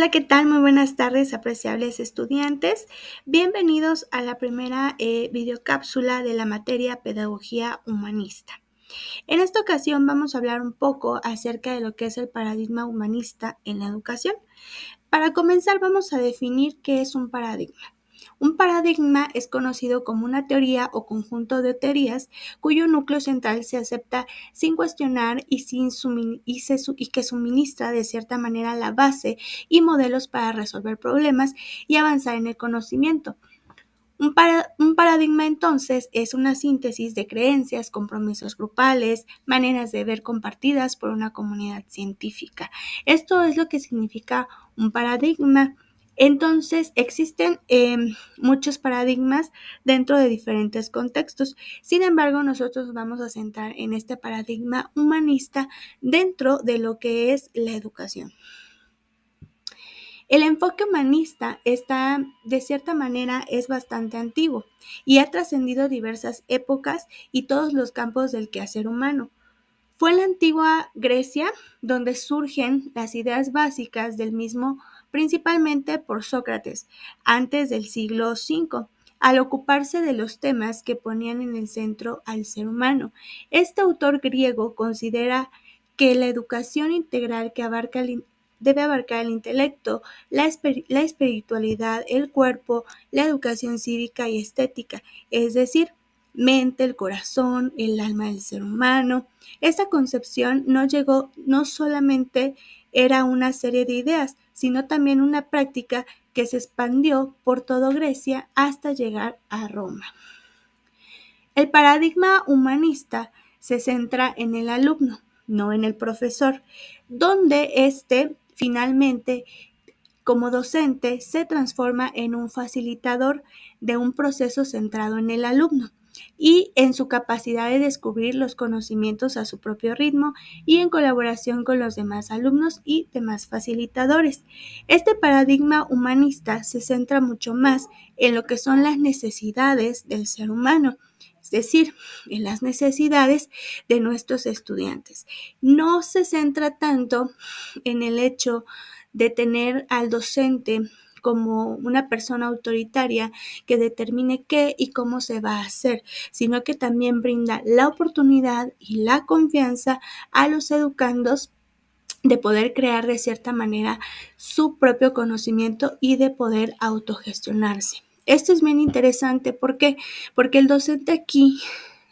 Hola, ¿qué tal? Muy buenas tardes, apreciables estudiantes. Bienvenidos a la primera videocápsula de la materia Pedagogía Humanista. En esta ocasión vamos a hablar un poco acerca de lo que es el paradigma humanista en la educación. Para comenzar, vamos a definir qué es un paradigma. Un paradigma es conocido como una teoría o conjunto de teorías cuyo núcleo central se acepta sin cuestionar y que suministra de cierta manera la base y modelos para resolver problemas y avanzar en el conocimiento. Un paradigma entonces es una síntesis de creencias, compromisos grupales, maneras de ver compartidas por una comunidad científica. Esto es lo que significa un paradigma. Entonces existen muchos paradigmas dentro de diferentes contextos. Sin embargo, nosotros vamos a centrar en este paradigma humanista dentro de lo que es la educación. El enfoque humanista está, de cierta manera, es bastante antiguo y ha trascendido diversas épocas y todos los campos del quehacer humano. Fue en la antigua Grecia donde surgen las ideas básicas del mismo, principalmente por Sócrates, antes del siglo V, al ocuparse de los temas que ponían en el centro al ser humano. Este autor griego considera que la educación integral que debe abarcar el intelecto, la espiritualidad, el cuerpo, la educación cívica y estética, es decir, mente, el corazón, el alma del ser humano. Esta concepción no solamente era una serie de ideas, sino también una práctica que se expandió por toda Grecia hasta llegar a Roma. El paradigma humanista se centra en el alumno, no en el profesor, donde éste finalmente, como docente, se transforma en un facilitador de un proceso centrado en el alumno y en su capacidad de descubrir los conocimientos a su propio ritmo y en colaboración con los demás alumnos y demás facilitadores. Este paradigma humanista se centra mucho más en lo que son las necesidades del ser humano, es decir, en las necesidades de nuestros estudiantes. No se centra tanto en el hecho de tener al docente como una persona autoritaria que determine qué y cómo se va a hacer, sino que también brinda la oportunidad y la confianza a los educandos de poder crear de cierta manera su propio conocimiento y de poder autogestionarse. Esto es bien interesante, ¿por qué? Porque el docente aquí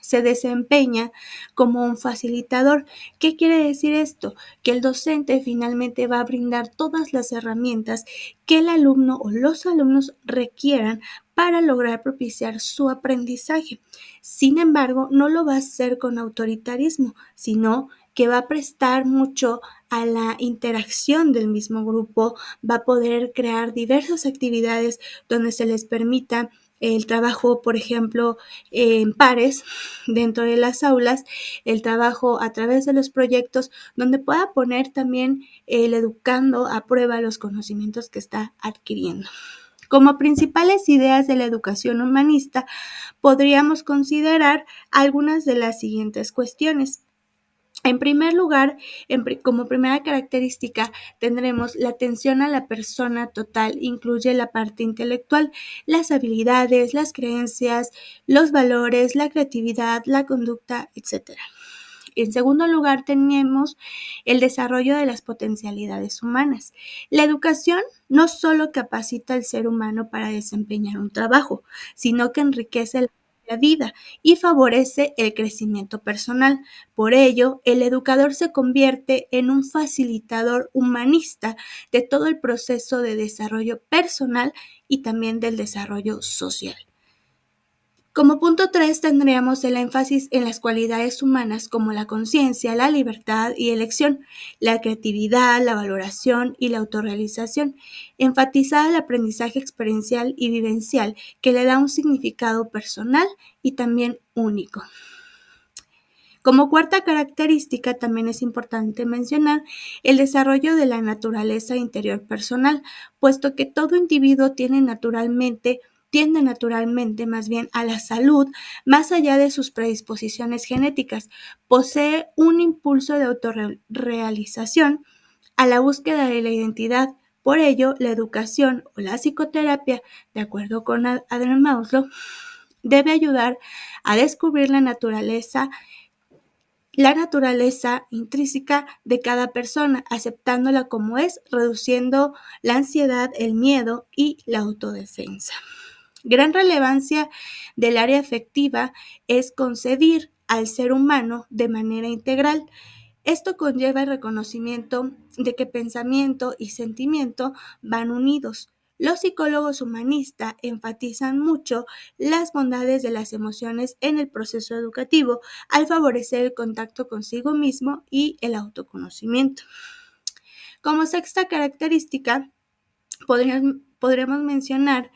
se desempeña como un facilitador. ¿Qué quiere decir esto? Que el docente finalmente va a brindar todas las herramientas que el alumno o los alumnos requieran para lograr propiciar su aprendizaje. Sin embargo, no lo va a hacer con autoritarismo, sino que va a prestar mucho a la interacción del mismo grupo, va a poder crear diversas actividades donde se les permita el trabajo, por ejemplo, en pares dentro de las aulas, el trabajo a través de los proyectos, donde pueda poner también el educando a prueba los conocimientos que está adquiriendo. Como principales ideas de la educación humanista, podríamos considerar algunas de las siguientes cuestiones. En primer lugar, como primera característica, tendremos la atención a la persona total, incluye la parte intelectual, las habilidades, las creencias, los valores, la creatividad, la conducta, etc. En segundo lugar, tenemos el desarrollo de las potencialidades humanas. La educación no solo capacita al ser humano para desempeñar un trabajo, sino que enriquece la vida y favorece el crecimiento personal. Por ello, el educador se convierte en un facilitador humanista de todo el proceso de desarrollo personal y también del desarrollo social. Como punto 3 tendríamos el énfasis en las cualidades humanas como la conciencia, la libertad y elección, la creatividad, la valoración y la autorrealización, enfatizada el aprendizaje experiencial y vivencial que le da un significado personal y también único. Como cuarta característica, también es importante mencionar el desarrollo de la naturaleza interior personal, puesto que todo individuo tiende naturalmente más bien a la salud, más allá de sus predisposiciones genéticas. Posee un impulso de autorrealización a la búsqueda de la identidad, Por ello, la educación o la psicoterapia, de acuerdo con Adrian Maslow, debe ayudar a descubrir la naturaleza intrínseca de cada persona, aceptándola como es, reduciendo la ansiedad, el miedo y la autodefensa. Gran relevancia del área afectiva es concebir al ser humano de manera integral. Esto conlleva el reconocimiento de que pensamiento y sentimiento van unidos. Los psicólogos humanistas enfatizan mucho las bondades de las emociones en el proceso educativo al favorecer el contacto consigo mismo y el autoconocimiento. Como sexta característica, podríamos mencionar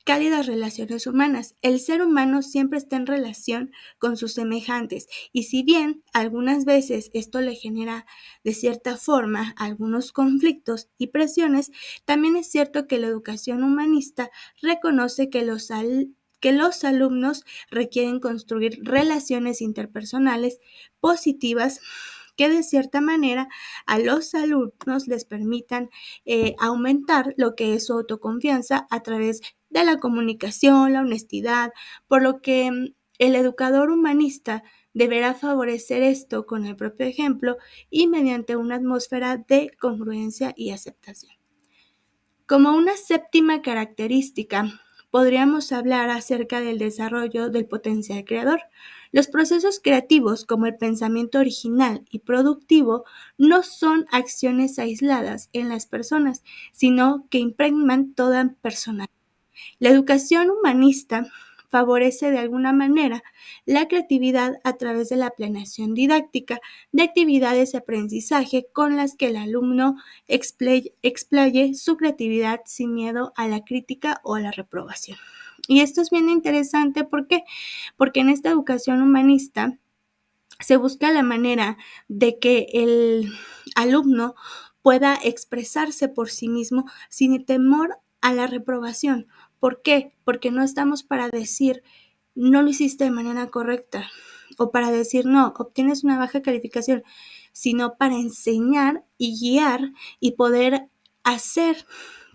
cálidas relaciones humanas. El ser humano siempre está en relación con sus semejantes y si bien algunas veces esto le genera de cierta forma algunos conflictos y presiones, también es cierto que la educación humanista reconoce que los alumnos requieren construir relaciones interpersonales positivas que de cierta manera a los alumnos les permitan aumentar lo que es su autoconfianza a través de la comunicación, la honestidad, por lo que el educador humanista deberá favorecer esto con el propio ejemplo y mediante una atmósfera de congruencia y aceptación. Como una séptima característica, podríamos hablar acerca del desarrollo del potencial creador. Los procesos creativos, como el pensamiento original y productivo, no son acciones aisladas en las personas, sino que impregnan toda persona. La educación humanista favorece de alguna manera la creatividad a través de la planeación didáctica de actividades de aprendizaje con las que el alumno explaye su creatividad sin miedo a la crítica o a la reprobación. Y esto es bien interesante, ¿por qué? Porque en esta educación humanista se busca la manera de que el alumno pueda expresarse por sí mismo sin temor a la reprobación. ¿Por qué? Porque no estamos para decir no lo hiciste de manera correcta o para decir no, obtienes una baja calificación, sino para enseñar y guiar y poder hacer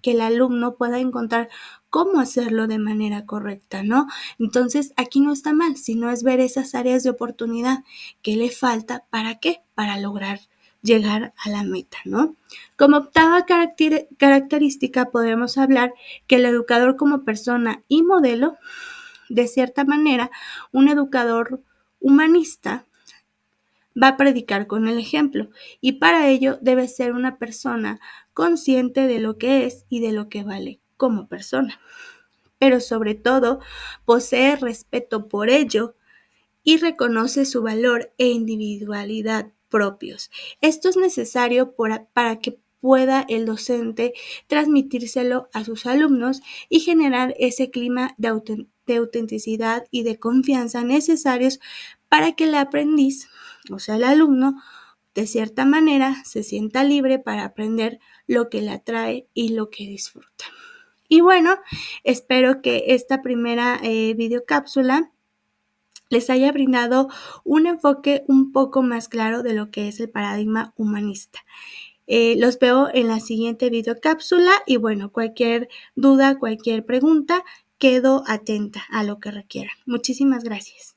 que el alumno pueda encontrar cómo hacerlo de manera correcta, ¿no? Entonces, aquí no está mal, sino es ver esas áreas de oportunidad que le falta, ¿para qué? Para lograr llegar a la meta, ¿no? Como octava característica podemos hablar que el educador como persona y modelo, de cierta manera, un educador humanista va a predicar con el ejemplo y para ello debe ser una persona consciente de lo que es y de lo que vale como persona, pero sobre todo posee respeto por ello y reconoce su valor e individualidad propios. Esto es necesario para que pueda el docente transmitírselo a sus alumnos y generar ese clima de autenticidad y de confianza necesarios para que el aprendiz, o sea, el alumno, de cierta manera se sienta libre para aprender lo que le atrae y lo que disfruta. Y bueno, espero que esta primera videocápsula les haya brindado un enfoque un poco más claro de lo que es el paradigma humanista. Los veo en la siguiente videocápsula y bueno, cualquier duda, cualquier pregunta, quedo atenta a lo que requieran. Muchísimas gracias.